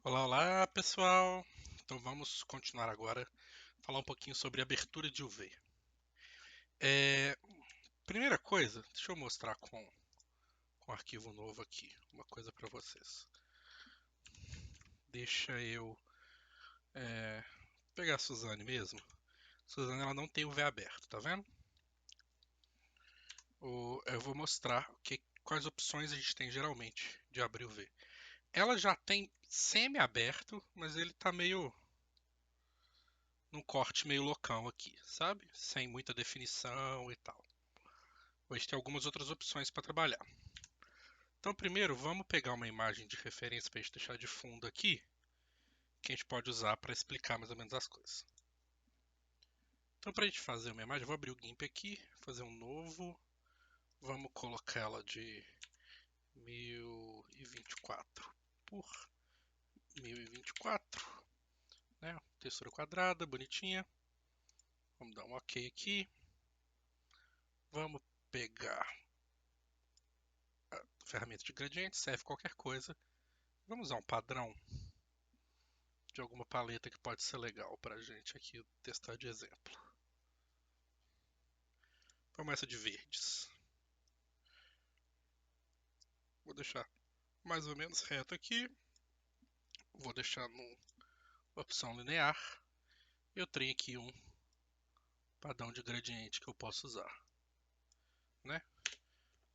Olá, olá pessoal! Então vamos continuar agora, falar um pouquinho sobre abertura de UV. Primeira coisa, deixa eu mostrar com um arquivo novo aqui, uma coisa para vocês. Deixa eu pegar a Suzane mesmo. Suzane ela não tem UV aberto, tá vendo? Eu vou mostrar quais opções a gente tem geralmente de abrir o UV. Ela já tem semi-aberto, mas ele tá meio num corte meio loucão aqui, sabe? Sem muita definição e tal. Hoje tem algumas outras opções para trabalhar. Então, primeiro, vamos pegar uma imagem de referência para a gente deixar de fundo aqui, que a gente pode usar para explicar mais ou menos as coisas. Então, para a gente fazer uma imagem, eu vou abrir o GIMP aqui, fazer um novo. Vamos colocar ela de 1024 por 1024, né? Textura quadrada, bonitinha. Vamos dar um OK aqui. Vamos pegar a ferramenta de gradiente, serve qualquer coisa. Vamos usar um padrão de alguma paleta que pode ser legal para a gente aqui testar de exemplo. Vamos essa de verdes. Vou deixar mais ou menos reto aqui. Vou deixar no opção linear. Eu tenho aqui um padrão de gradiente que eu posso usar, né?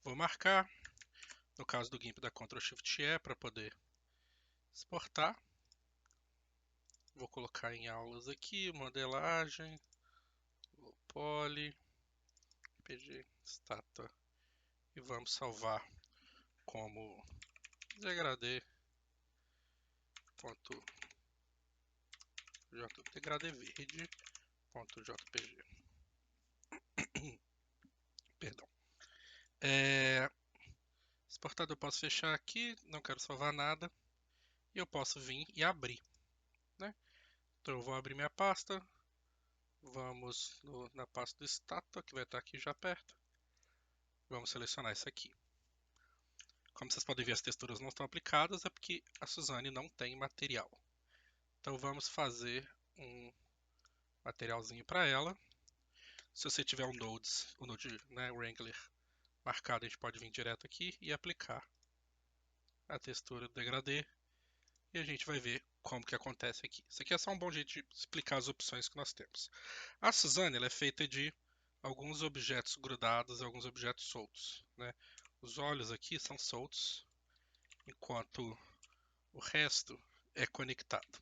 Vou marcar. No caso do GIMP, da Ctrl Shift E para poder exportar. Vou colocar em aulas aqui, modelagem, low poly, PG, stata e vamos salvar como degradê ponto degradê verde ponto jpg. Perdão. Exportado eu posso fechar aqui, não quero salvar nada. E eu posso vir e abrir, né? Então eu vou abrir minha pasta. Vamos na pasta do estátua, que vai estar aqui já perto. Vamos selecionar isso aqui. Como vocês podem ver, as texturas não estão aplicadas, é porque a Suzane não tem material. Então vamos fazer um materialzinho para ela. Se você tiver um Node, né, Wrangler marcado, a gente pode vir direto aqui e aplicar a textura do degradê. E a gente vai ver como que acontece aqui. Isso aqui é só um bom jeito de explicar as opções que nós temos. A Suzane ela é feita de alguns objetos grudados e alguns objetos soltos, né? Os olhos aqui são soltos, enquanto o resto é conectado.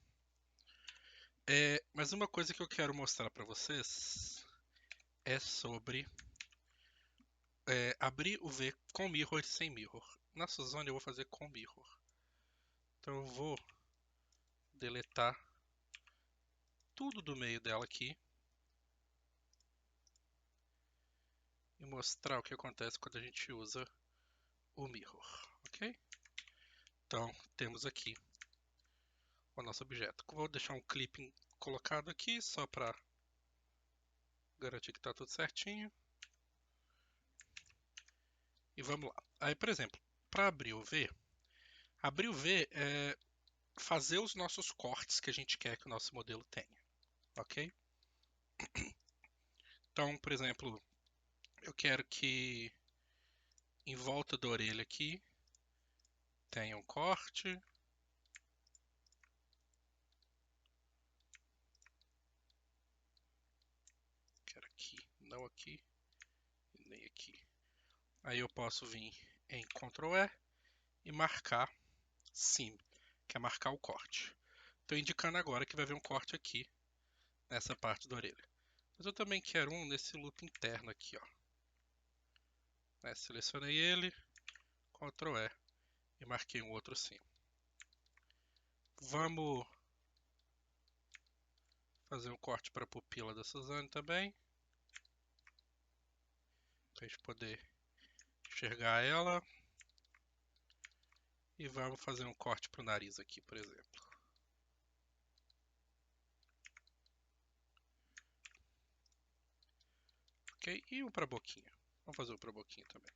Mas uma coisa que eu quero mostrar para vocês é sobre abrir o V com mirror e sem mirror. Na Suzane eu vou fazer com mirror. Então eu vou deletar tudo do meio dela aqui e mostrar o que acontece quando a gente usa o mirror, ok? Então temos aqui o nosso objeto. Vou deixar um clipping colocado aqui só para garantir que está tudo certinho. E vamos lá. Aí, por exemplo, para abrir o V é fazer os nossos cortes que a gente quer que o nosso modelo tenha, ok? Então, por exemplo, eu quero que em volta da orelha aqui tenha um corte. Quero aqui, não aqui, nem aqui. Aí eu posso vir em Ctrl E e marcar Sim, que é marcar o corte. Estou indicando agora que vai haver um corte aqui nessa parte da orelha. Mas eu também quero um nesse loop interno aqui, ó. Selecionei ele, Ctrl E e marquei um outro sim. Vamos fazer um corte para a pupila da Suzane também, para a gente poder enxergar ela. E vamos fazer um corte para o nariz aqui, por exemplo. Ok? E um para a boquinha. Vamos fazer um para a boquinha também.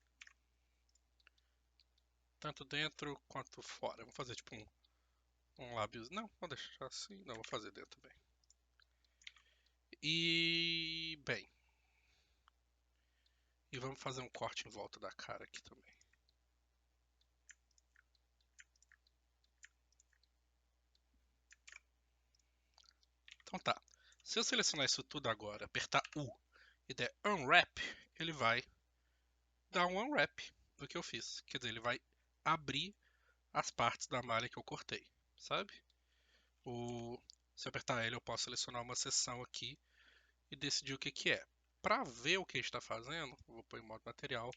Tanto dentro quanto fora. Vamos fazer tipo Um lábios. Não, vou deixar assim. Não, vou fazer dentro também. E. Bem. E vamos fazer um corte em volta da cara aqui também. Então tá. Se eu selecionar isso tudo agora, apertar U e der Unwrap, ele vai dar um Unwrap do que eu fiz. Quer dizer, ele vai abrir as partes da malha que eu cortei, sabe? Se eu apertar L, eu posso selecionar uma seção aqui e decidir o que que é. Para ver o que a gente está fazendo, eu vou pôr em modo material.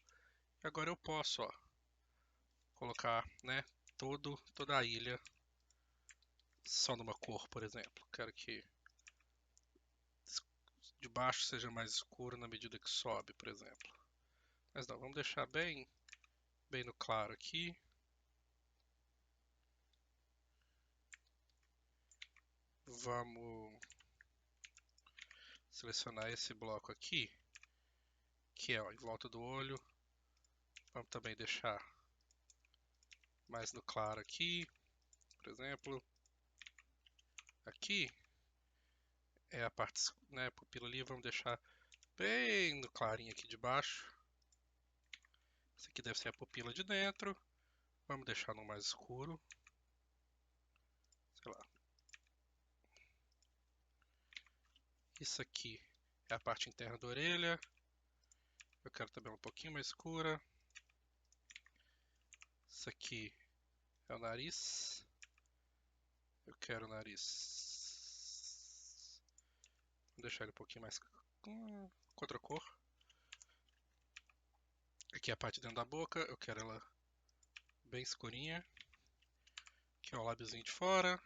E agora eu posso, ó, colocar, né, toda a ilha só numa cor, por exemplo. Quero que de baixo seja mais escuro na medida que sobe, por exemplo. Mas não, vamos deixar bem no claro aqui. Vamos selecionar esse bloco aqui, que é, ó, em volta do olho. Vamos também deixar mais no claro aqui, por exemplo. Aqui é a parte, né, pupila ali, vamos deixar bem no clarinho aqui de baixo. Esse aqui deve ser a pupila de dentro. Vamos deixar no mais escuro. Sei lá. Isso aqui é a parte interna da orelha. Eu quero também um pouquinho mais escura. Isso aqui é o nariz. Eu quero o nariz. Vou deixar ele um pouquinho mais com outra cor. Aqui é a parte dentro da boca. Eu quero ela bem escurinha. Aqui é o lábiozinho de fora.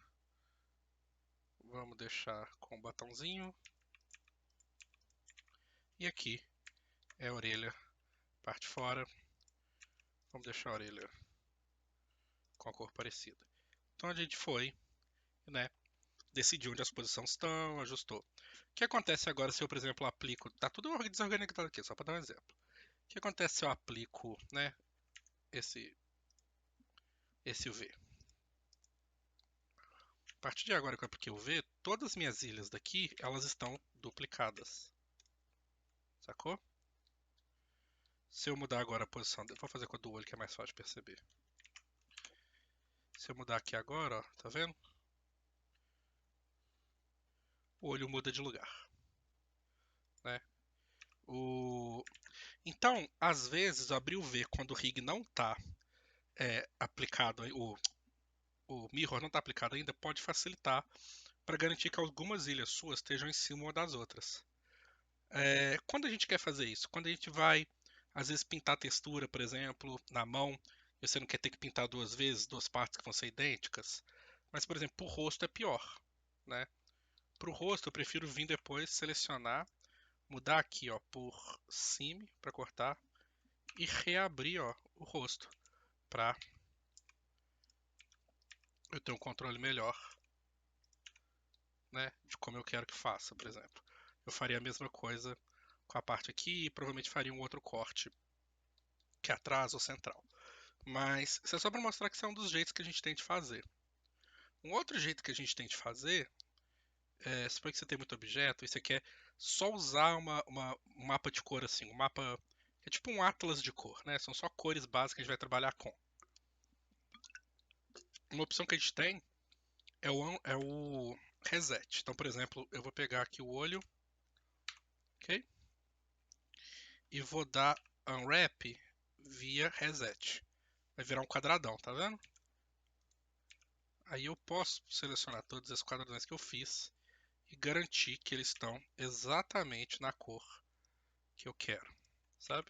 Vamos deixar com o botãozinho. E aqui é a orelha, parte fora. Vamos deixar a orelha com a cor parecida. Então a gente foi, né? Decidiu onde as posições estão, ajustou. O que acontece agora se eu, por exemplo, aplico. Tá tudo desorganizado aqui, só para dar um exemplo. O que acontece se eu aplico, né? Esse UV. A partir de agora que eu apliquei o UV, todas as minhas ilhas daqui, elas estão duplicadas. Sacou? Se eu mudar agora a posição, vou fazer com a do olho que é mais fácil de perceber. Se eu mudar aqui agora, ó, tá vendo? O olho muda de lugar, né? Então, às vezes, abrir o V quando o rig não está aplicado, o mirror não está aplicado ainda, pode facilitar para garantir que algumas ilhas suas estejam em cima uma das outras. Quando a gente quer fazer isso? Quando a gente vai, às vezes, pintar a textura, por exemplo, na mão, e você não quer ter que pintar duas vezes, duas partes que vão ser idênticas. Mas, por exemplo, para o rosto é pior, né? Para o rosto, eu prefiro vir depois, selecionar, mudar aqui, ó, por cime para cortar e reabrir, ó, o rosto para eu ter um controle melhor, né, de como eu quero que faça, por exemplo. Eu faria a mesma coisa com a parte aqui e provavelmente faria um outro corte que é atrás ou central. Mas isso é só para mostrar que isso é um dos jeitos que a gente tem de fazer. Um outro jeito que a gente tem de fazer suponho que você tem muito objeto e você quer só usar um mapa de cor assim, um mapa é tipo um atlas de cor, né? São só cores básicas que a gente vai trabalhar com. Uma opção que a gente tem é o reset. Então, por exemplo, eu vou pegar aqui o olho, ok? E vou dar unwrap via reset. Vai virar um quadradão, tá vendo? Aí eu posso selecionar todos esses quadradões que eu fiz e garantir que eles estão exatamente na cor que eu quero, sabe?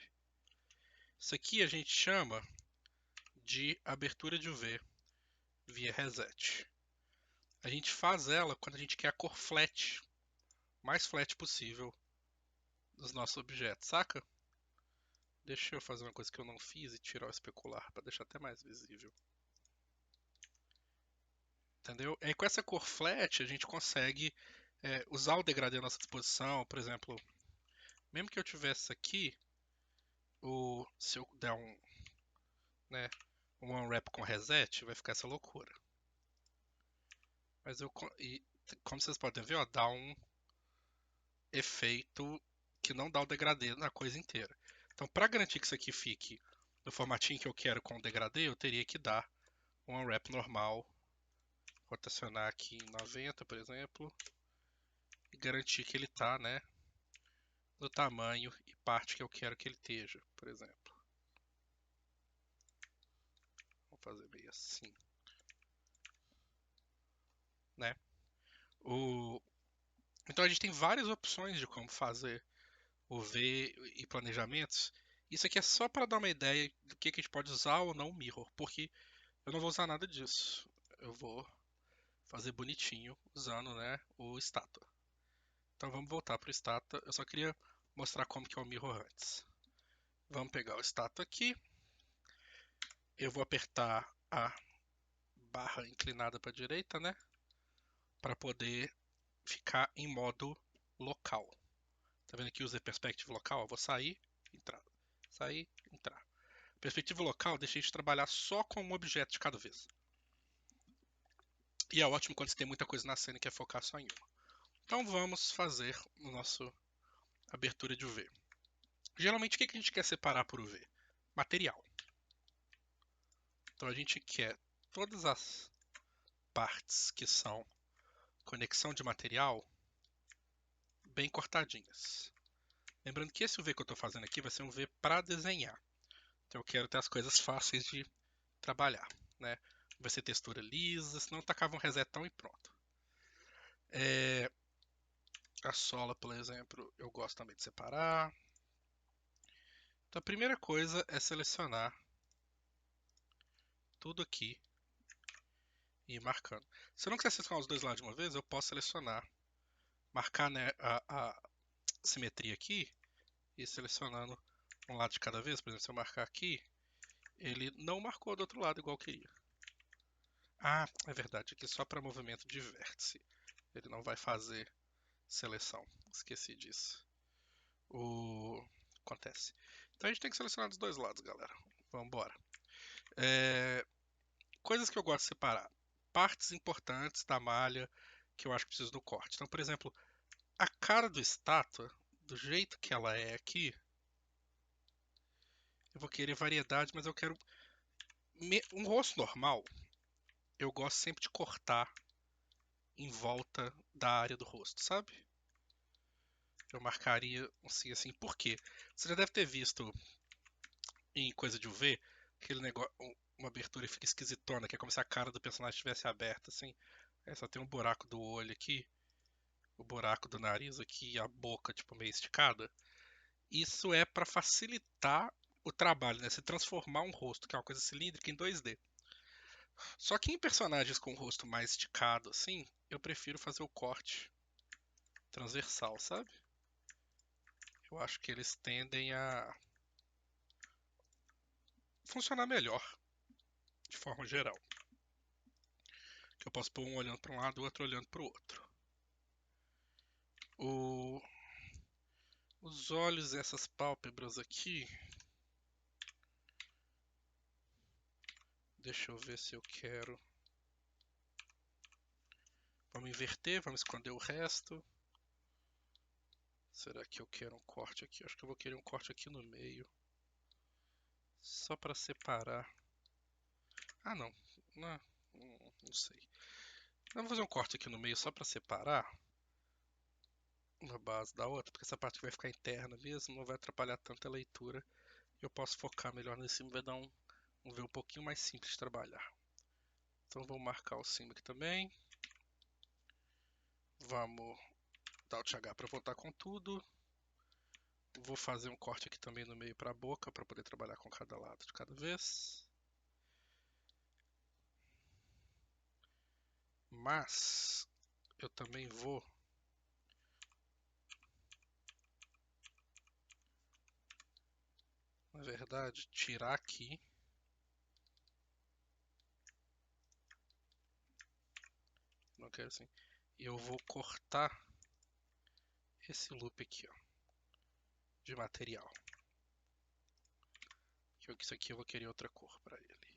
Isso aqui a gente chama de abertura de UV via reset. A gente faz ela quando a gente quer a cor flat, mais flat possível dos nossos objetos, saca? Deixa eu fazer uma coisa que eu não fiz e tirar o especular para deixar até mais visível. Entendeu? E com essa cor flat a gente consegue usar o degradê à nossa disposição. Por exemplo, mesmo que eu tivesse aqui, se eu der né, um unwrap com reset, vai ficar essa loucura. Mas e como vocês podem ver, ó, dá um efeito que não dá o degradê na coisa inteira. Então, para garantir que isso aqui fique no formatinho que eu quero com o degradê, eu teria que dar um unwrap normal, rotacionar aqui em 90, por exemplo, e garantir que ele está, né, no tamanho e parte que eu quero que ele esteja, por exemplo. Vamos fazer meio assim, né? Então a gente tem várias opções de como fazer o V e planejamentos. Isso aqui é só para dar uma ideia do que a gente pode usar ou não o mirror, porque eu não vou usar nada disso. Eu vou fazer bonitinho usando, né, o estátua. Então vamos voltar para o estátua. Eu só queria mostrar como que é o mirror antes. Vamos pegar o estátua aqui. Eu vou apertar a barra inclinada para a direita, né, para poder ficar em modo local. Tá vendo aqui o Z Perspective local? Eu vou sair, entrar, sair, entrar. Perspectiva local deixa a gente trabalhar só com um objeto de cada vez. E é ótimo quando você tem muita coisa na cena e quer focar só em uma. Então vamos fazer o nosso abertura de UV. Geralmente o que a gente quer separar por UV? Material. Então a gente quer todas as partes que são conexão de material bem cortadinhas. Lembrando que esse UV que eu estou fazendo aqui vai ser um UV para desenhar. Então eu quero ter as coisas fáceis de trabalhar, né? Vai ser textura lisa, senão tacava um resetão e pronto. A sola, por exemplo, eu gosto também de separar. Então a primeira coisa é selecionar tudo aqui e ir marcando. Se eu não quiser selecionar os dois lados de uma vez, eu posso selecionar, marcar, né, a simetria aqui e ir selecionando um lado de cada vez. Por exemplo, se eu marcar aqui, ele não marcou do outro lado igual eu queria. Ah, é verdade, aqui só para movimento de vértice. Ele não vai fazer seleção. Esqueci disso. Acontece. Então a gente tem que selecionar dos dois lados, galera. Vamos embora. Coisas que eu gosto de separar. Partes importantes da malha que eu acho que preciso do corte. Então, por exemplo, a cara do estátua, do jeito que ela é aqui, eu vou querer variedade, mas eu quero um rosto normal. Eu gosto sempre de cortar em volta da área do rosto, sabe? Eu marcaria assim, por quê? Você já deve ter visto em coisa de UV aquele negócio, uma abertura e fica esquisitona, que é como se a cara do personagem estivesse aberta, assim. Aí só tem um buraco do olho aqui, o buraco do nariz aqui e a boca, tipo, meio esticada. Isso é para facilitar o trabalho, né? Se transformar um rosto, que é uma coisa cilíndrica, em 2D. Só que em personagens com o rosto mais esticado, assim, eu prefiro fazer o corte transversal, sabe? Eu acho que eles tendem a funcionar melhor, de forma geral. Que eu posso pôr um olhando para um lado e o outro olhando para o outro. Os olhos e essas pálpebras aqui. Deixa eu ver se eu quero. Vamos inverter, vamos esconder o resto. Será que eu quero um corte aqui? Acho que eu vou querer um corte aqui no meio. Só para separar. Ah, não. Não, não sei. Vamos fazer um corte aqui no meio só para separar uma base da outra, porque essa parte vai ficar interna mesmo, não vai atrapalhar tanto a leitura. Eu posso focar melhor nesse cima, vai dar um V um pouquinho mais simples de trabalhar. Então vamos marcar o cima aqui também. Vamos dar o TH para voltar com tudo. Vou fazer um corte aqui também no meio para a boca, para poder trabalhar com cada lado de cada vez. Mas eu também vou na verdade tirar aqui. Não quero assim. E eu vou cortar esse loop aqui, ó, de material. Que isso aqui eu vou querer outra cor para ele.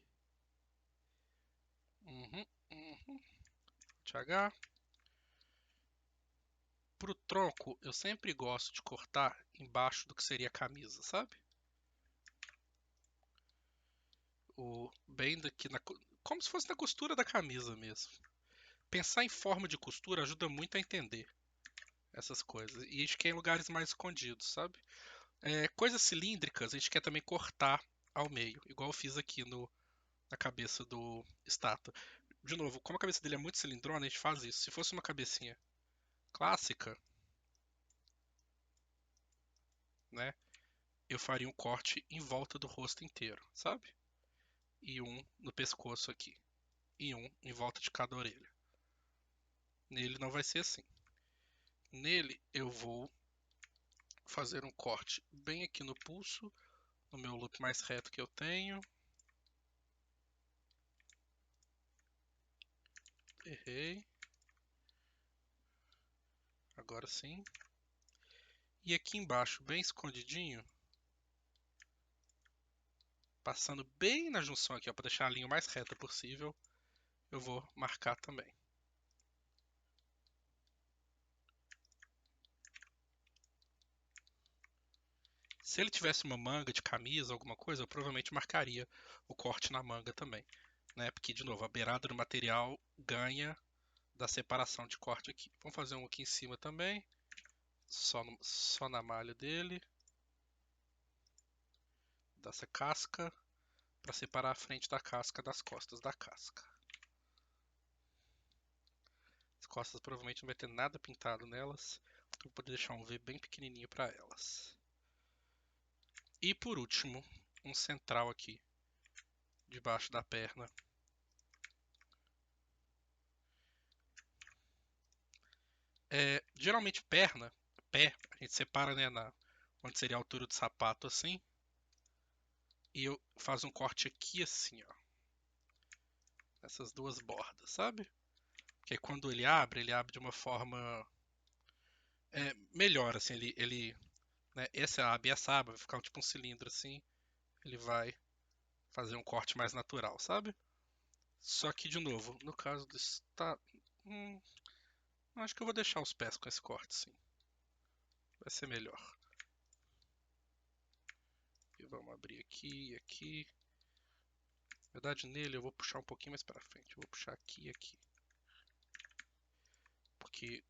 Alt H. Pro tronco, eu sempre gosto de cortar embaixo do que seria a camisa, sabe? Bem daqui como se fosse na costura da camisa mesmo. Pensar em forma de costura ajuda muito a entender essas coisas. E a gente quer em lugares mais escondidos, sabe? Coisas cilíndricas a gente quer também cortar ao meio, igual eu fiz aqui na cabeça do estátua. De novo, como a cabeça dele é muito cilindrona, a gente faz isso. Se fosse uma cabecinha clássica, né, eu faria um corte em volta do rosto inteiro, sabe? E um no pescoço aqui. E um em volta de cada orelha. Nele não vai ser assim. Nele eu vou fazer um corte bem aqui no pulso, no meu loop mais reto que eu tenho. Errei. Agora sim. E aqui embaixo, bem escondidinho, passando bem na junção aqui, para deixar a linha o mais reta possível, eu vou marcar também. Se ele tivesse uma manga de camisa, alguma coisa, eu provavelmente marcaria o corte na manga também, né? Porque, de novo, a beirada do material ganha da separação de corte aqui. Vamos fazer um aqui em cima também, só na malha dele, dessa casca, para separar a frente da casca das costas da casca. As costas provavelmente não vai ter nada pintado nelas, então vou poder deixar um V bem pequenininho para elas. E por último, um central aqui, debaixo da perna. Geralmente pé, a gente separa, né, onde seria a altura do sapato assim. E eu faço um corte aqui assim, ó. Essas duas bordas, sabe? Que aí quando ele abre de uma forma melhor, assim, né, essa aba vai ficar tipo um cilindro assim. Ele vai fazer um corte mais natural, sabe? Só que, de novo, no caso do acho que eu vou deixar os pés com esse corte, sim. Vai ser melhor. E vamos abrir aqui e aqui. Na verdade, nele eu vou puxar um pouquinho mais pra frente. Eu vou puxar aqui e aqui. Porque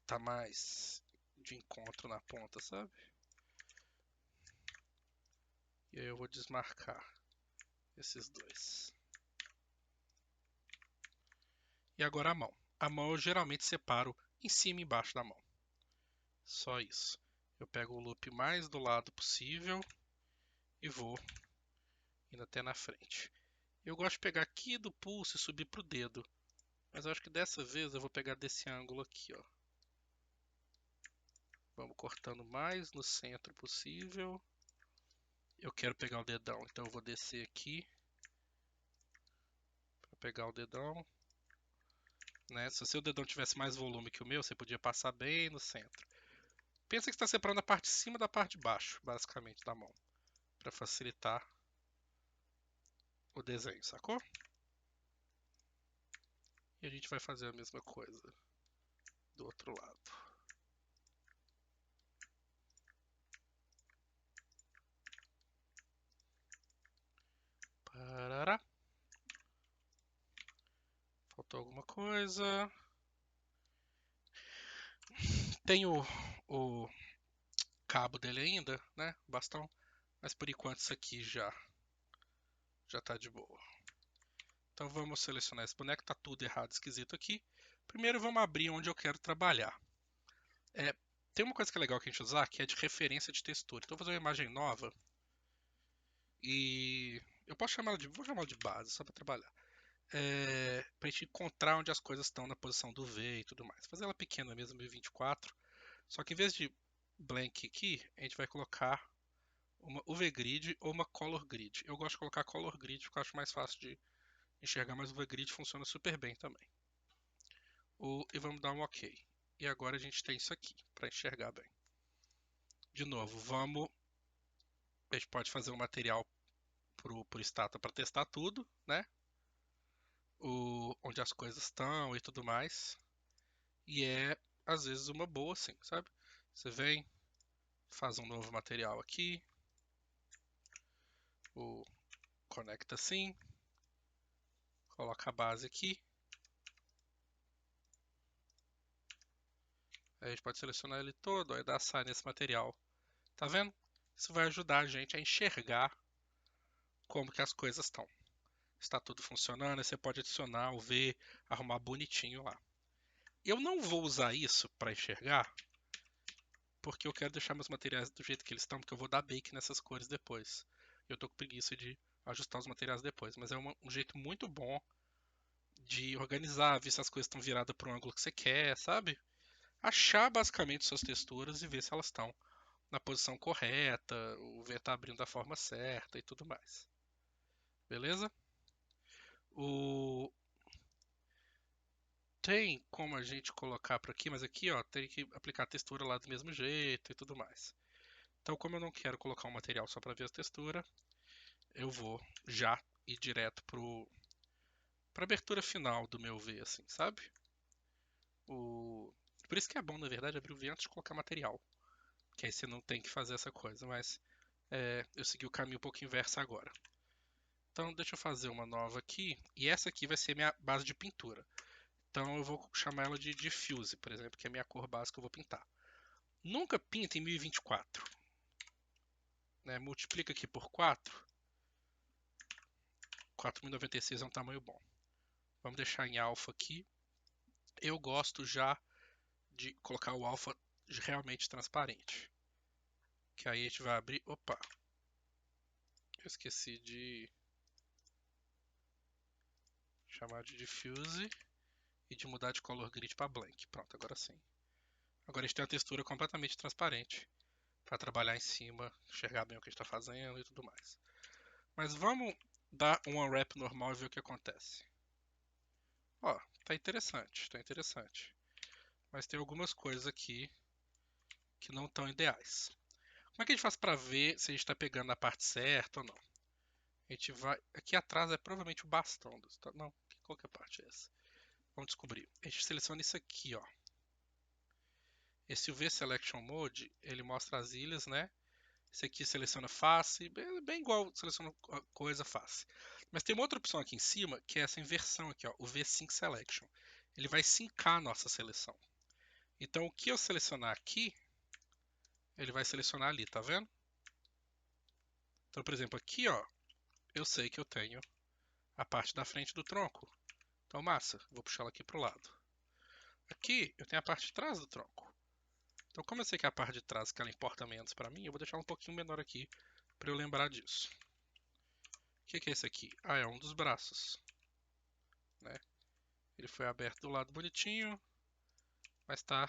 tá mais de encontro na ponta, sabe? E aí eu vou desmarcar esses dois. E agora a mão. A mão eu geralmente separo em cima e embaixo da mão. Só isso. Eu pego o loop mais do lado possível e vou indo até na frente. Eu gosto de pegar aqui do pulso e subir pro dedo. Mas eu acho que dessa vez eu vou pegar desse ângulo aqui, ó. Vamos cortando mais no centro possível. Eu quero pegar o dedão, então eu vou descer aqui para pegar o dedão. Né? Se o seu dedão tivesse mais volume que o meu, você podia passar bem no centro. Pensa que está separando a parte de cima da parte de baixo, basicamente, da mão, para facilitar o desenho, sacou? E a gente vai fazer a mesma coisa do outro lado. Parará. Faltou alguma coisa. Tem o cabo dele ainda, né? O bastão. Mas por enquanto isso aqui já tá de boa. Então vamos selecionar esse boneco, tá tudo errado, esquisito aqui. Primeiro vamos abrir onde eu quero trabalhar. Tem uma coisa que é legal que a gente usar, que é de referência de textura. Então eu vou fazer uma imagem nova e eu posso vou chamar ela de base, só para trabalhar. Pra gente encontrar onde as coisas estão na posição do V e tudo mais. Fazer ela pequena mesmo, 1024. Só que em vez de blank aqui, a gente vai colocar uma UV grid ou uma color grid. Eu gosto de colocar color grid porque eu acho mais fácil de enxergar, mas o UV grid funciona super bem também. E vamos dar um OK. E agora a gente tem isso aqui para enxergar bem. De novo, a gente pode fazer um material pro estátua para testar tudo, né? onde as coisas estão e tudo mais. E é, às vezes, uma boa, assim, sabe? Você vem, faz um novo material aqui, conecta assim, coloca a base aqui. Aí a gente pode selecionar ele todo, aí dá assign nesse material. Tá vendo? Isso vai ajudar a gente a enxergar como que as coisas estão. Está tudo funcionando, aí você pode adicionar ou ver, arrumar bonitinho lá. Eu não vou usar isso para enxergar, porque eu quero deixar meus materiais do jeito que eles estão, porque eu vou dar bake nessas cores depois. Eu tô com preguiça de ajustar os materiais depois, mas é um jeito muito bom de organizar, ver se as coisas estão viradas para o ângulo que você quer, sabe? Achar basicamente suas texturas e ver se elas estão na posição correta, o V tá abrindo da forma certa e tudo mais. Beleza? O... Tem como a gente colocar por aqui, mas aqui ó, tem que aplicar a textura lá do mesmo jeito e tudo mais. Então, como eu não quero colocar um material só para ver a textura, eu vou já ir direto para abertura final do meu V, assim, sabe? Por isso que é bom, na verdade, abrir o V antes de colocar material, que aí você não tem que fazer essa coisa, mas eu segui o caminho um pouco inverso agora. Então, deixa eu fazer uma nova aqui, e essa aqui vai ser minha base de pintura. Então, eu vou chamar ela de Diffuse, por exemplo, que é a minha cor básica que eu vou pintar. Nunca pinta em 1024. Né? Multiplica aqui por 4. 4096 é um tamanho bom. Vamos deixar em alfa aqui. Eu gosto já de colocar o alfa realmente transparente. Que aí a gente vai abrir... Opa! Eu esqueci de chamar de Diffuse e de mudar de color grid para blank. Pronto, agora sim. Agora a gente tem uma textura completamente transparente para trabalhar em cima, enxergar bem o que a gente está fazendo e tudo mais. Mas vamos dar um unwrap normal e ver o que acontece. Ó, tá interessante, tá interessante. Mas tem algumas coisas aqui que não estão ideais. Como é que a gente faz para ver se a gente está pegando a parte certa ou não? A gente vai... Aqui atrás é provavelmente o bastão. Não, qual que é a parte é essa? Vamos descobrir. A gente seleciona isso aqui, ó. Esse UV Selection Mode, ele mostra as ilhas, né? Esse aqui seleciona face, bem igual seleciona coisa face. Mas tem uma outra opção aqui em cima, que é essa inversão aqui, ó, o V-Sync Selection. Ele vai sincar a nossa seleção. Então, o que eu selecionar aqui, ele vai selecionar ali, tá vendo? Então, por exemplo, aqui, ó, eu sei que eu tenho a parte da frente do tronco. Então, massa, vou puxar ela aqui pro lado. Aqui, eu tenho a parte de trás do tronco. Então, como eu sei que é a parte de trás que ela importa menos para mim, eu vou deixar um pouquinho menor aqui para eu lembrar disso. O que é esse aqui? Ah, é um dos braços. Né? Ele foi aberto do lado bonitinho, mas está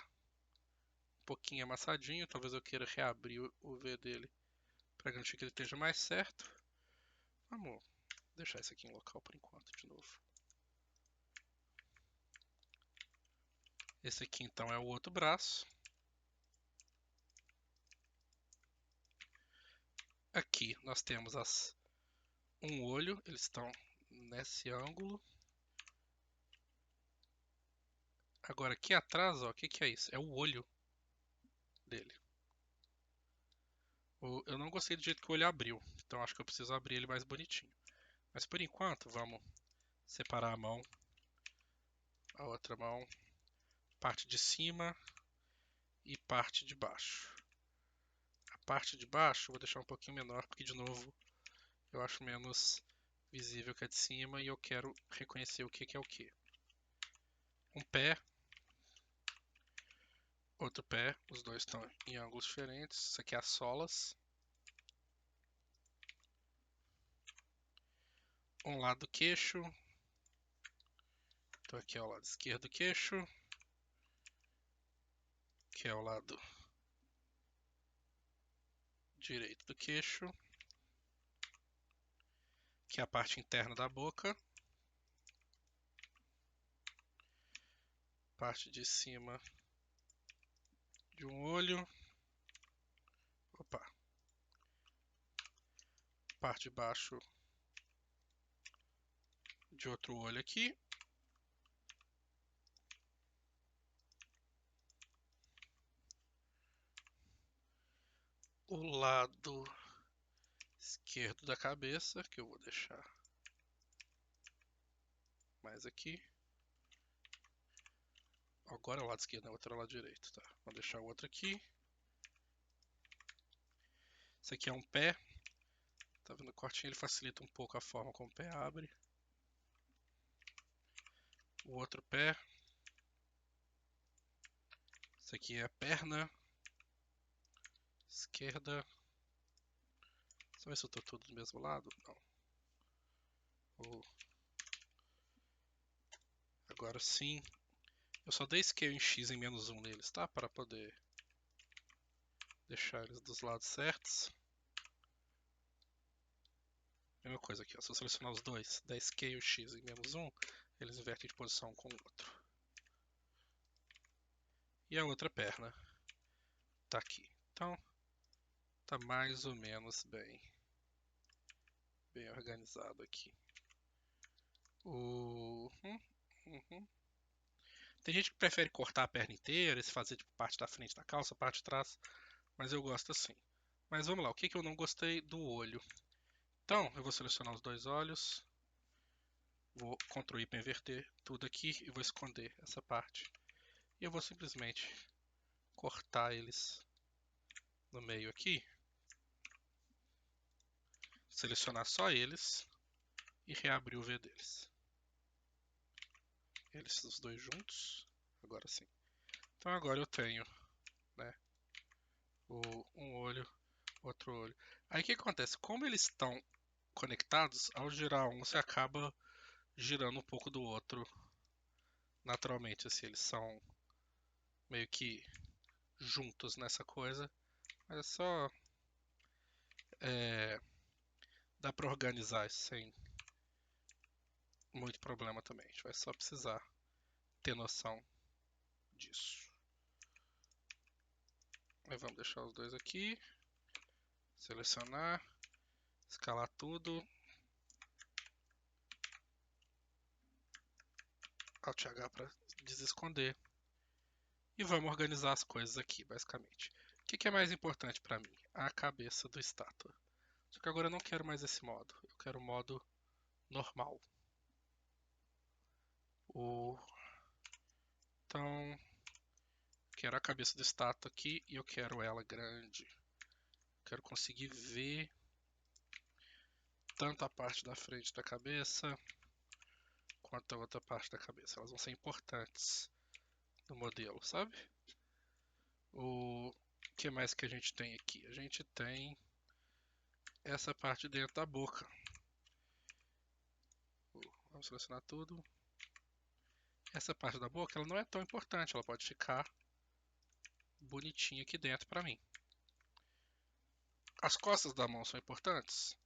um pouquinho amassadinho. Talvez eu queira reabrir o V dele para garantir que ele esteja mais certo. Vamos deixar esse aqui em local por enquanto de novo. Esse aqui então é o outro braço. Aqui nós temos um olho, eles estão nesse ângulo. Agora aqui atrás, ó, o que é isso? É o olho dele. Eu não gostei do jeito que o olho abriu, então acho que eu preciso abrir ele mais bonitinho. Mas por enquanto, vamos separar a mão, a outra mão, parte de cima e parte de baixo. A parte de baixo eu vou deixar um pouquinho menor, porque de novo eu acho menos visível que a de cima e eu quero reconhecer o que é o que. Um pé, outro pé, os dois estão em ângulos diferentes. Isso aqui é as solas. Um lado do queixo. Então aqui é o lado esquerdo do queixo. Aqui é o lado direito do queixo. Aqui é a parte interna da boca. Parte de cima de um olho. Opa. Parte de baixo de outro olho aqui. o lado esquerdo da cabeça, que eu vou deixar mais aqui. Agora é o lado esquerdo, não, o outro é o lado direito, tá? Vou deixar o outro aqui. Esse aqui é um pé. Tá vendo? O cortinho ele facilita um pouco a forma como o pé abre. O outro pé. Esse aqui é a perna esquerda. Só ver se eu tô tudo do mesmo lado. Não. Agora sim. Eu só dei scale em X em -1 neles, tá? Para poder deixar eles dos lados certos. Mesma coisa aqui, ó. Se eu selecionar os dois, der scale X em -1, eles invertem de posição um com o outro. E a outra perna tá aqui. Então, tá mais ou menos bem organizado aqui. Tem gente que prefere cortar a perna inteira e fazer tipo, parte da frente da calça, parte de trás, mas eu gosto assim. Mas vamos lá, o que que eu não gostei do olho? Então, eu vou selecionar os dois olhos, vou Ctrl I para inverter tudo aqui e vou esconder essa parte. E eu vou simplesmente cortar eles no meio aqui, selecionar só eles e reabrir o V deles. Eles os dois juntos, agora sim. Então agora eu tenho, né, um olho, outro olho. Aí o que acontece? Como eles estão conectados, ao girar um você acaba girando um pouco do outro naturalmente, assim, eles são meio que juntos nessa coisa, mas é só dá para organizar isso sem muito problema também. A gente vai só precisar ter noção disso. Aí vamos deixar os dois aqui, selecionar, escalar tudo, Alt H para desesconder e vamos organizar as coisas aqui, basicamente. O que é mais importante para mim? A cabeça do estátua. Só que agora eu não quero mais esse modo, eu quero o modo normal. Então, quero a cabeça do estátua aqui e eu quero ela grande. Quero conseguir ver tanto a parte da frente da cabeça quanto a outra parte da cabeça. Elas vão ser importantes no modelo, sabe? O que mais que a gente tem aqui? A gente tem essa parte dentro da boca. Vamos selecionar tudo. Essa parte da boca ela não é tão importante, ela pode ficar bonitinha aqui dentro para mim. As costas da mão são importantes?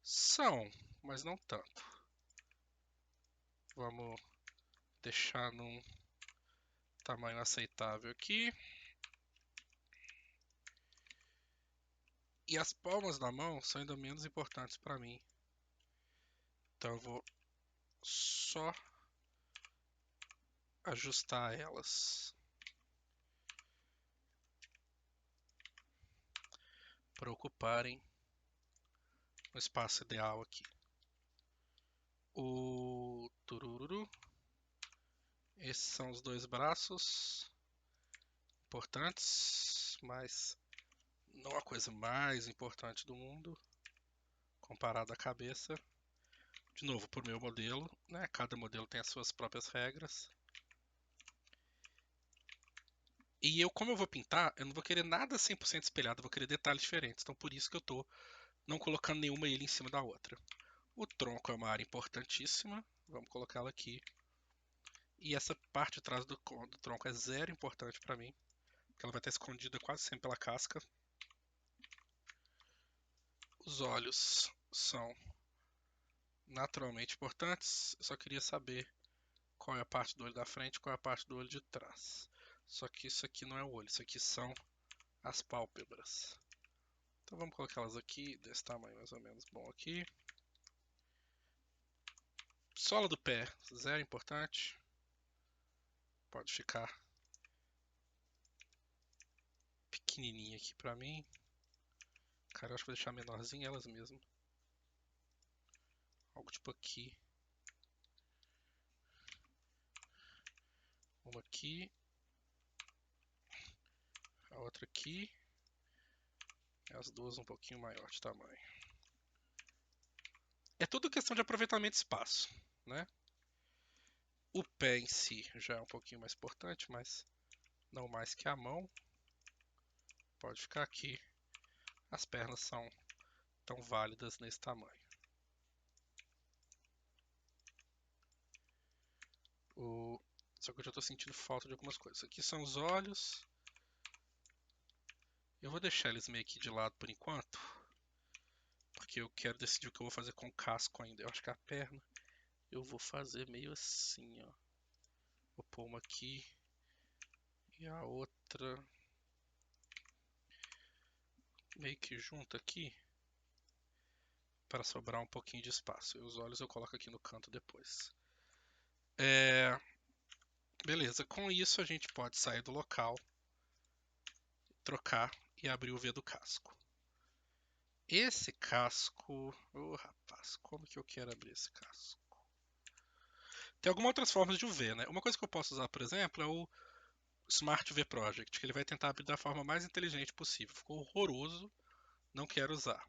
São, mas não tanto. Vamos deixar num tamanho aceitável aqui. E as palmas da mão são ainda menos importantes para mim. Então eu vou só ajustar elas para ocuparem o espaço ideal aqui. O turururu. Esses são os dois braços importantes, mas não a coisa mais importante do mundo comparado à cabeça. De novo, por meu modelo, né? Cada modelo tem as suas próprias regras. E eu, como eu vou pintar, eu não vou querer nada 100% espelhado, eu vou querer detalhes diferentes. Então por isso que eu tô não colocando nenhuma ilha em cima da outra. O tronco é uma área importantíssima, vamos colocá-la aqui. E essa parte de trás do tronco é zero importante para mim, porque ela vai estar escondida quase sempre pela casca. Os olhos são naturalmente importantes, eu só queria saber qual é a parte do olho da frente e qual é a parte do olho de trás. Só que isso aqui não é o olho, isso aqui são as pálpebras. Então vamos colocá-las aqui, desse tamanho mais ou menos bom aqui. Sola do pé, zero importante. Pode ficar pequenininha aqui pra mim. Cara, eu acho que vou deixar menorzinho elas mesmo. Algo tipo aqui. Uma aqui. A outra aqui. E as duas um pouquinho maior de tamanho. É tudo questão de aproveitamento de espaço, né? O pé em si já é um pouquinho mais importante, mas não mais que a mão. Pode ficar aqui. As pernas são tão válidas nesse tamanho. Só que eu já estou sentindo falta de algumas coisas. Aqui são os olhos. Eu vou deixar eles meio que de lado por enquanto. Porque eu quero decidir o que eu vou fazer com o casco ainda. Eu acho que a perna eu vou fazer meio assim, ó. Vou pôr uma aqui. E a outra meio que junto aqui. Para sobrar um pouquinho de espaço. E os olhos eu coloco aqui no canto depois. Beleza, com isso a gente pode sair do local, trocar e abrir o V do casco. Esse casco... Ô, rapaz, como que eu quero abrir esse casco? Tem algumas outras formas de UV, né? Uma coisa que eu posso usar, por exemplo, é o Smart UV Project, que ele vai tentar abrir da forma mais inteligente possível. Ficou horroroso, não quero usar.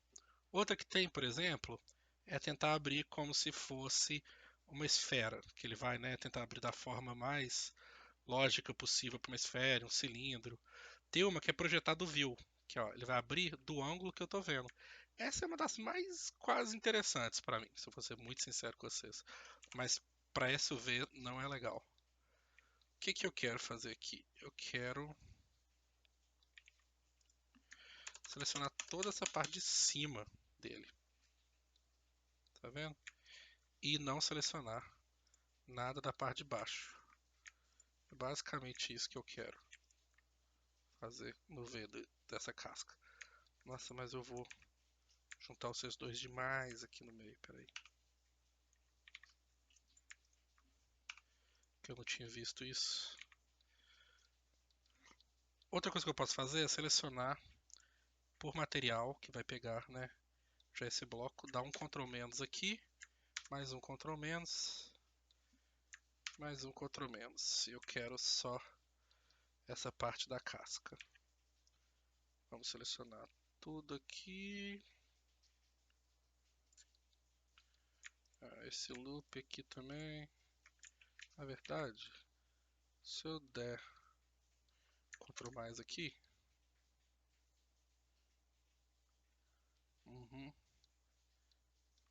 Outra que tem, por exemplo, é tentar abrir como se fosse uma esfera, que ele vai, né, tentar abrir da forma mais lógica possível para uma esfera, um cilindro. Tem uma que é projetado view, que ó, ele vai abrir do ângulo que eu tô vendo. Essa é uma das mais quase interessantes para mim, se eu for ser muito sincero com vocês. Mas para SUV não é legal. O que que eu quero fazer aqui? Eu quero selecionar toda essa parte de cima dele. Tá vendo? E não selecionar nada da parte de baixo. É basicamente isso que eu quero fazer no V dessa casca. Nossa, mas eu vou juntar os seus dois demais aqui no meio, peraí. Que eu não tinha visto isso. Outra coisa que eu posso fazer é selecionar por material, que vai pegar, né, já esse bloco, dar um Ctrl menos aqui, mais um Ctrl menos, mais um Ctrl menos. Eu quero só essa parte da casca. Vamos selecionar tudo aqui. Esse loop aqui também. Na verdade, se eu der Ctrl mais aqui,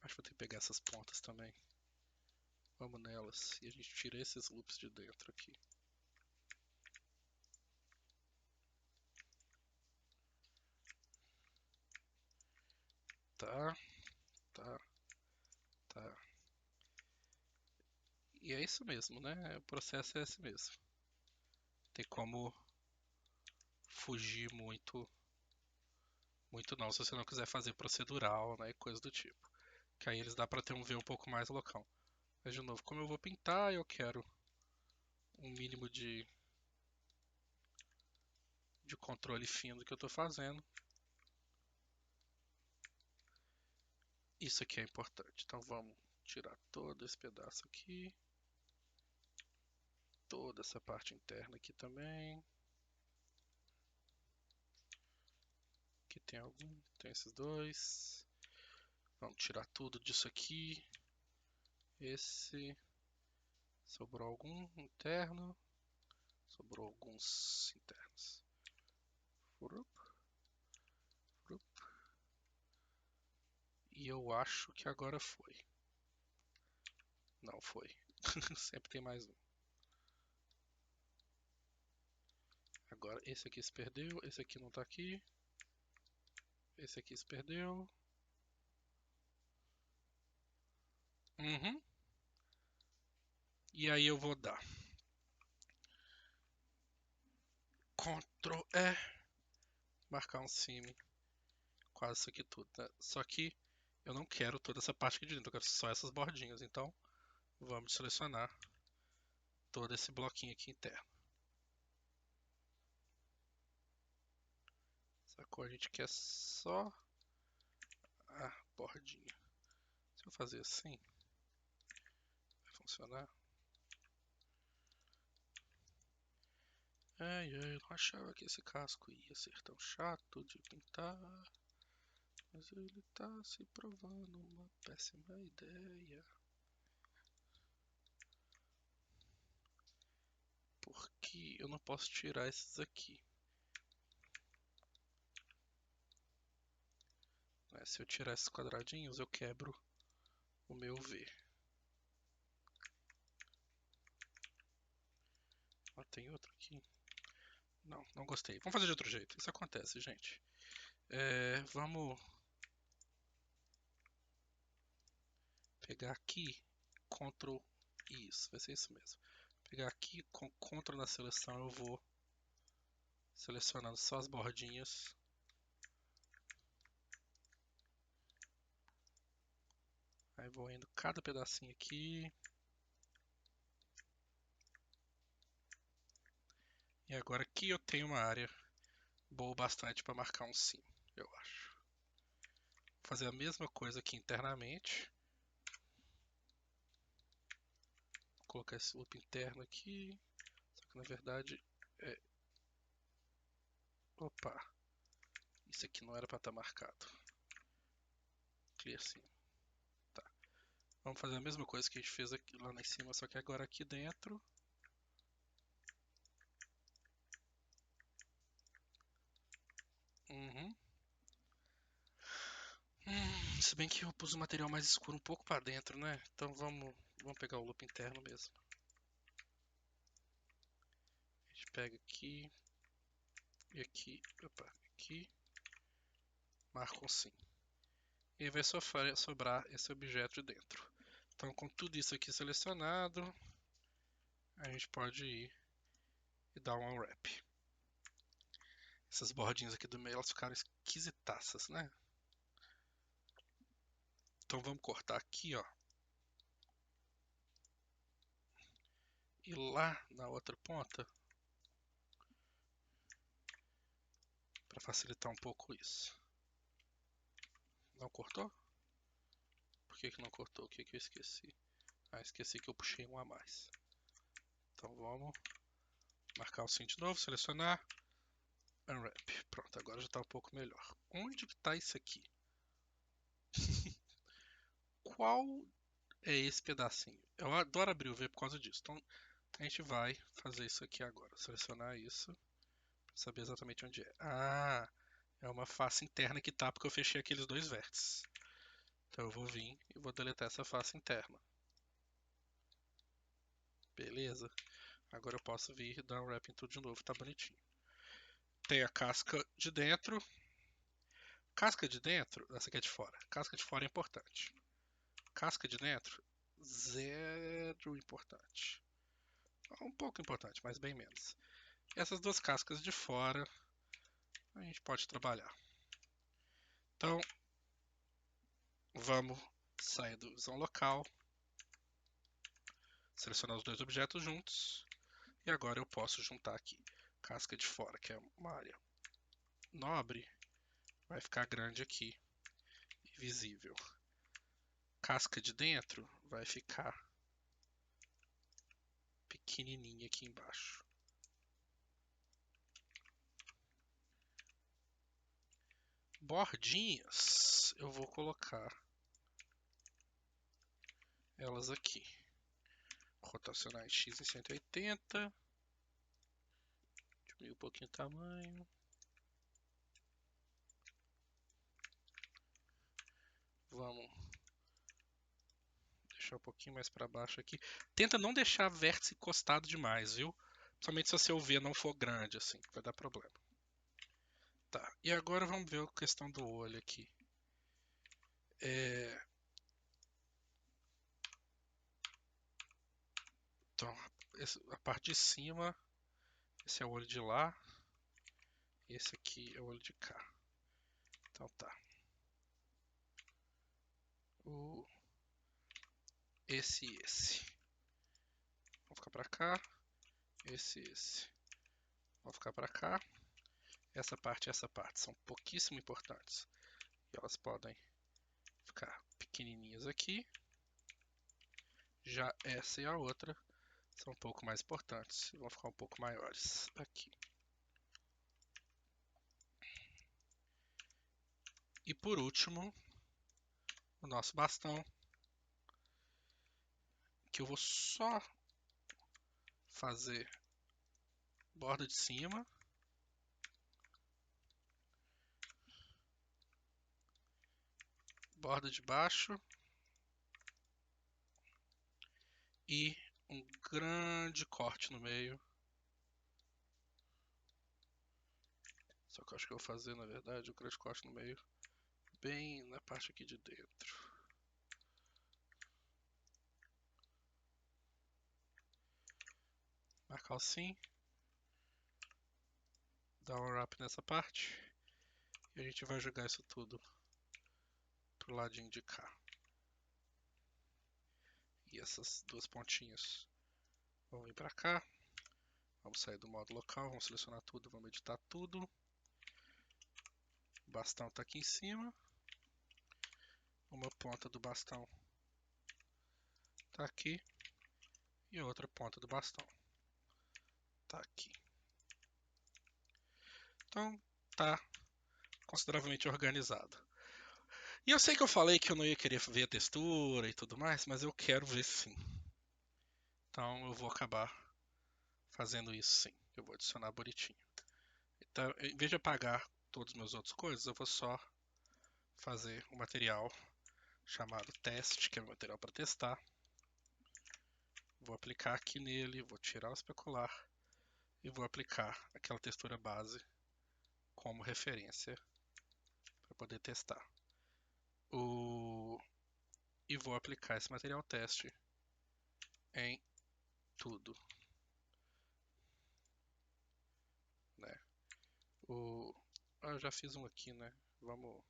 acho que vou ter que pegar essas pontas também. Vamos nelas e a gente tira esses loops de dentro aqui. Tá, tá, tá. E é isso mesmo, né? O processo é esse mesmo. Tem como fugir muito, muito não, se você não quiser fazer procedural, né, e coisa do tipo. Que aí eles dá pra ter um V um pouco mais local. Mas de novo, como eu vou pintar, eu quero um mínimo de controle fino do que eu tô fazendo. Isso aqui é importante. Então vamos tirar todo esse pedaço aqui. Toda essa parte interna aqui também. Aqui tem algum, tem esses dois. Vamos tirar tudo disso aqui. Esse. Sobrou algum interno. Sobrou alguns internos. Furup, furup. E eu acho que agora foi. Não foi. Sempre tem mais um. Agora esse aqui se perdeu. Esse aqui não tá aqui. Esse aqui se perdeu. Uhum. E aí eu vou dar Ctrl E, marcar um cime, quase isso aqui tudo, né? Só que eu não quero toda essa parte aqui de dentro, eu quero só essas bordinhas, então vamos selecionar todo esse bloquinho aqui interno. Essa cor a gente quer só a bordinha. Se eu fazer assim, vai funcionar? Ai, eu não achava que esse casco ia ser tão chato de pintar, mas ele tá se provando uma péssima ideia. Porque eu não posso tirar esses aqui. Se eu tirar esses quadradinhos, eu quebro o meu V. Tem outro aqui? Não, não gostei. Vamos fazer de outro jeito. Isso acontece, gente. Vamos pegar aqui, Ctrl, isso, vai ser isso mesmo. Pegar aqui, com Ctrl na seleção, eu vou selecionando só as bordinhas. Aí vou indo cada pedacinho aqui. E agora aqui eu tenho uma área boa bastante para marcar um sim, eu acho. Vou fazer a mesma coisa aqui internamente. Vou colocar esse loop interno aqui. Só que na verdade é... Opa! Isso aqui não era para estar marcado. Clear sim. Tá. Vamos fazer a mesma coisa que a gente fez aqui, lá em cima, só que agora aqui dentro. Uhum. Se bem que eu pus o material mais escuro um pouco para dentro, né? Então vamos pegar o loop interno mesmo. A gente pega aqui e aqui, opa, aqui, marca um sim. E vai sobrar esse objeto de dentro. Então, com tudo isso aqui selecionado, a gente pode ir e dar um unwrap. Essas bordinhas aqui do meio, elas ficaram esquisitaças, né? Então vamos cortar aqui, ó. E lá na outra ponta, para facilitar um pouco isso. Não cortou? Por que não cortou? O que eu esqueci? Ah, esqueci que eu puxei um a mais. Então vamos marcar o sim de novo, selecionar, unwrap. Pronto, agora já está um pouco melhor. Onde que está isso aqui? Qual é esse pedacinho? Eu adoro abrir o V por causa disso. Então a gente vai fazer isso aqui agora. Selecionar isso para saber exatamente onde é. Ah, é uma face interna que tá porque eu fechei aqueles dois vértices. Então eu vou vir e vou deletar essa face interna. Beleza? Agora eu posso vir e dar um wrap em tudo de novo, tá bonitinho. Tem a casca de dentro. Casca de dentro, essa aqui é de fora. Casca de fora é importante. Casca de dentro, zero importante. Um pouco importante, mas bem menos. Essas duas cascas de fora a gente pode trabalhar. Então, vamos sair do visão local, selecionar os dois objetos juntos, e agora eu posso juntar aqui. Casca de fora, que é uma área nobre, vai ficar grande aqui e visível. Casca de dentro vai ficar pequenininha aqui embaixo. Bordinhas, eu vou colocar elas aqui. Rotacionar em X em 180. Diminuir um pouquinho o tamanho. Vamos deixar um pouquinho mais para baixo aqui. Tenta não deixar vértice encostado demais, viu? Principalmente se o seu V não for grande, assim, vai dar problema. Tá, e agora vamos ver a questão do olho aqui. Então, a parte de cima, esse é o olho de lá. E esse aqui é o olho de cá. Então tá. Esse e esse. Vão ficar pra cá. Esse e esse. Vão ficar pra cá. Essa parte e essa parte são pouquíssimo importantes. E elas podem ficar pequenininhas aqui. Já essa e a outra são um pouco mais importantes, vão ficar um pouco maiores aqui. E por último, o nosso bastão, que eu vou só fazer borda de cima, borda de baixo e um grande corte no meio. Só que eu acho que eu vou fazer, na verdade, um grande corte no meio, bem na parte aqui de dentro. Marcar assim. Dar um wrap nessa parte. E a gente vai jogar isso tudo pro ladinho de cá. E essas duas pontinhas vão vir pra cá. Vamos sair do modo local, vamos selecionar tudo, vamos editar tudo. O bastão está aqui em cima. Uma ponta do bastão está aqui. E a outra ponta do bastão está aqui. Então tá consideravelmente organizado. E eu sei que eu falei que eu não ia querer ver a textura e tudo mais, mas eu quero ver sim. Então eu vou acabar fazendo isso sim. Eu vou adicionar bonitinho. Então, em vez de apagar todas as minhas outras coisas, eu vou só fazer um material chamado teste, que é o material para testar. Vou aplicar aqui nele, vou tirar o especular e vou aplicar aquela textura base como referência para poder testar. E vou aplicar esse material teste em tudo. Né? Eu já fiz um aqui, né? Vamos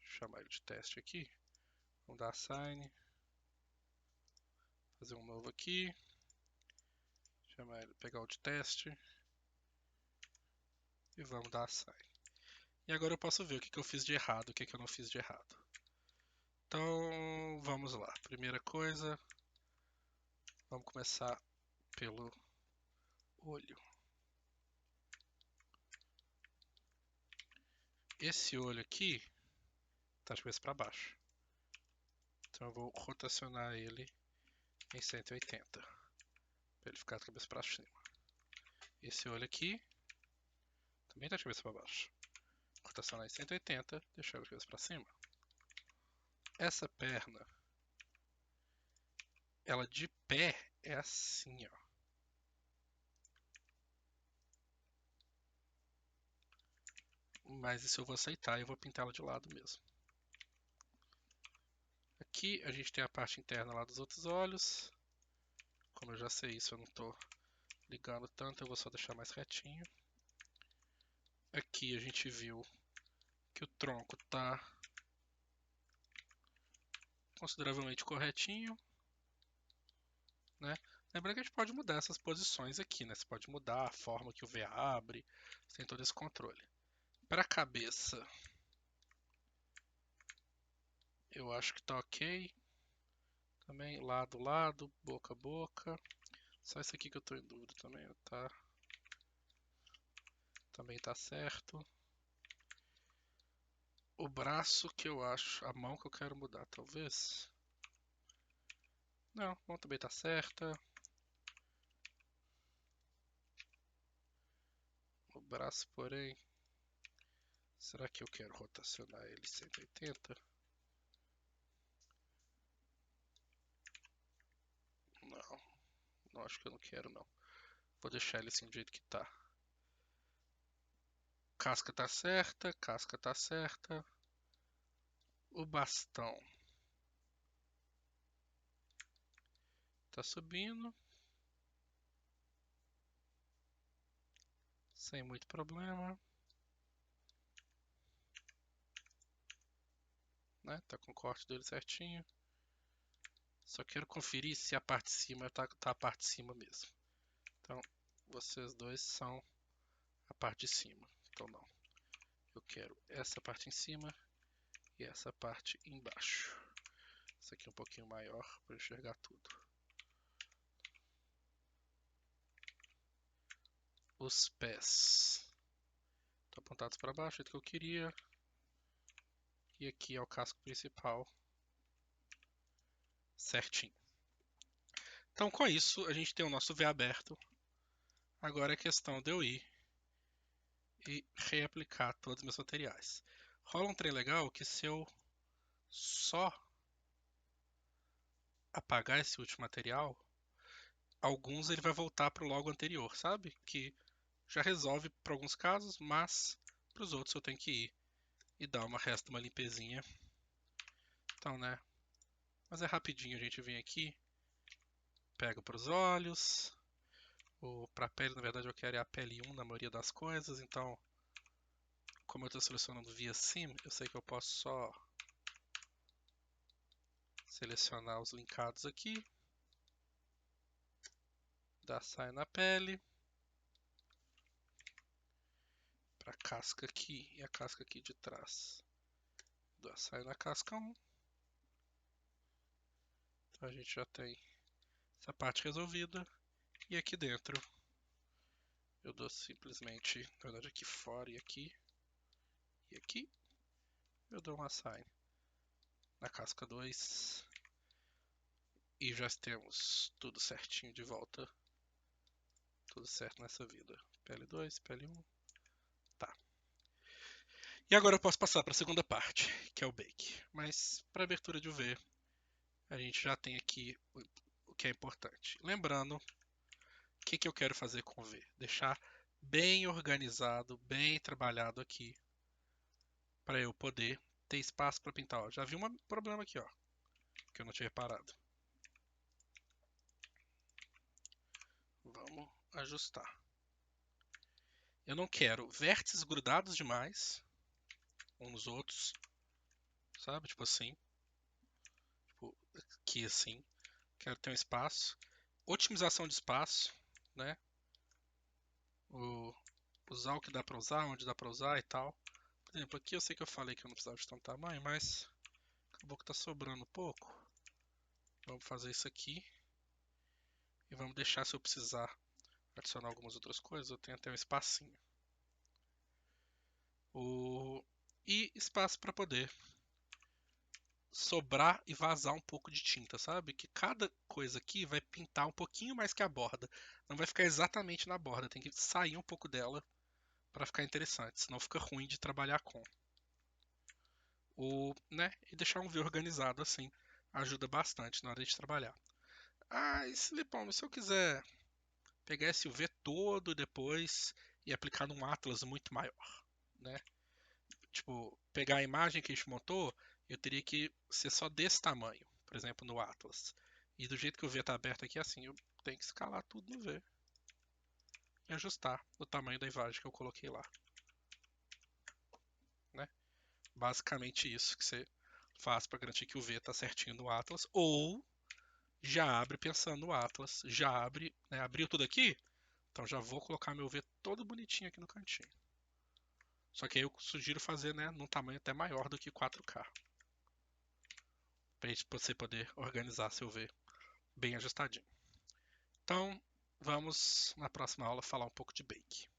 chamar ele de teste aqui. Vamos dar assign. Fazer um novo aqui. Chamar ele, pegar o de teste. E vamos dar assign. E agora eu posso ver o que eu fiz de errado, o que eu não fiz de errado. Então, vamos lá. Primeira coisa, vamos começar pelo olho. Esse olho aqui está de cabeça para baixo. Então eu vou rotacionar ele em 180 para ele ficar de cabeça para cima. Esse olho aqui também está de cabeça para baixo. Rotacionar em 180, deixar ele de cabeça para cima. Essa perna, ela de pé é assim, ó. Mas isso eu vou aceitar e eu vou pintar ela de lado mesmo. Aqui a gente tem a parte interna lá dos outros olhos. Como eu já sei isso, eu não estou ligando tanto, eu vou só deixar mais retinho. Aqui a gente viu que o tronco está consideravelmente corretinho, né? Lembrando que a gente pode mudar essas posições aqui, né? Você pode mudar a forma que o V abre, você tem todo esse controle. Para a cabeça, eu acho que tá ok. Também lado, lado, boca, boca. Só isso aqui que eu tô em dúvida também, tá? Também tá certo. O braço que eu acho, a mão que eu quero mudar, talvez. Não, a mão também tá certa. O braço, porém, será que eu quero rotacionar ele 180? Não, não acho que eu não quero não. Vou deixar ele assim do jeito que tá. Casca tá certa, casca tá certa. O bastão tá subindo. Sem muito problema. Né? Tá com o corte dele certinho. Só quero conferir se a parte de cima tá a parte de cima mesmo. Então, vocês dois são a parte de cima. Então não. Eu quero essa parte em cima e essa parte embaixo. Essa aqui é um pouquinho maior para enxergar tudo. Os pés estão apontados para baixo, do jeito que eu queria. E aqui é o casco principal, certinho. Então, com isso, a gente tem o nosso V aberto. Agora é questão de eu ir e reaplicar todos os meus materiais. Rola um trem legal que se eu só apagar esse último material, alguns ele vai voltar para o logo anterior, sabe? Que já resolve para alguns casos, mas para os outros eu tenho que ir e dar uma limpezinha. Então, né? Mas é rapidinho, a gente vem aqui, pega para os olhos, para a pele, na verdade eu quero é a pele 1 na maioria das coisas, então como eu estou selecionando via sim, eu sei que eu posso só selecionar os linkados aqui, dar sai na pele, para a casca aqui e a casca aqui de trás, dar sai na casca 1. Então a gente já tem essa parte resolvida. E aqui dentro eu dou simplesmente, na verdade aqui fora e aqui eu dou um assign na casca 2 e já temos tudo certinho de volta, tudo certo nessa vida. Pele 2, pele 1, tá. E agora eu posso passar para a segunda parte, que é o bake. Mas para abertura de UV, a gente já tem aqui o que é importante. Lembrando, o que eu quero fazer com o V? Deixar bem organizado, bem trabalhado aqui, para eu poder ter espaço para pintar. Ó, já vi um problema aqui, ó, que eu não tinha reparado. Vamos ajustar. Eu não quero vértices grudados demais uns nos outros, sabe? Tipo assim. Tipo, aqui assim. Quero ter um espaço. Otimização de espaço, né? Usar o que dá pra usar, onde dá pra usar e tal. Por exemplo, aqui eu sei que eu falei que eu não precisava de tanto tamanho, mas acabou que tá sobrando um pouco. Vamos fazer isso aqui. E vamos deixar, se eu precisar adicionar algumas outras coisas, eu tenho até um espacinho. E espaço para poder sobrar e vazar um pouco de tinta, sabe? Que cada coisa aqui vai pintar um pouquinho mais que a borda. Não vai ficar exatamente na borda, tem que sair um pouco dela para ficar interessante, senão fica ruim de trabalhar com. Né? E deixar um V organizado assim ajuda bastante na hora de trabalhar. Ah, e Silipão, se eu quiser pegar esse UV todo depois e aplicar num Atlas muito maior, né? Tipo, pegar a imagem que a gente montou, eu teria que ser só desse tamanho, por exemplo, no Atlas. E do jeito que o V está aberto aqui, assim, eu tenho que escalar tudo no V e ajustar o tamanho da imagem que eu coloquei lá. Né? Basicamente isso que você faz para garantir que o V está certinho no Atlas, ou já abre pensando no Atlas, já abre, né, abriu tudo aqui, então já vou colocar meu V todo bonitinho aqui no cantinho. Só que aí eu sugiro fazer, né, num tamanho até maior do que 4K. Para você poder organizar seu V bem ajustadinho. Então, vamos na próxima aula falar um pouco de Bake.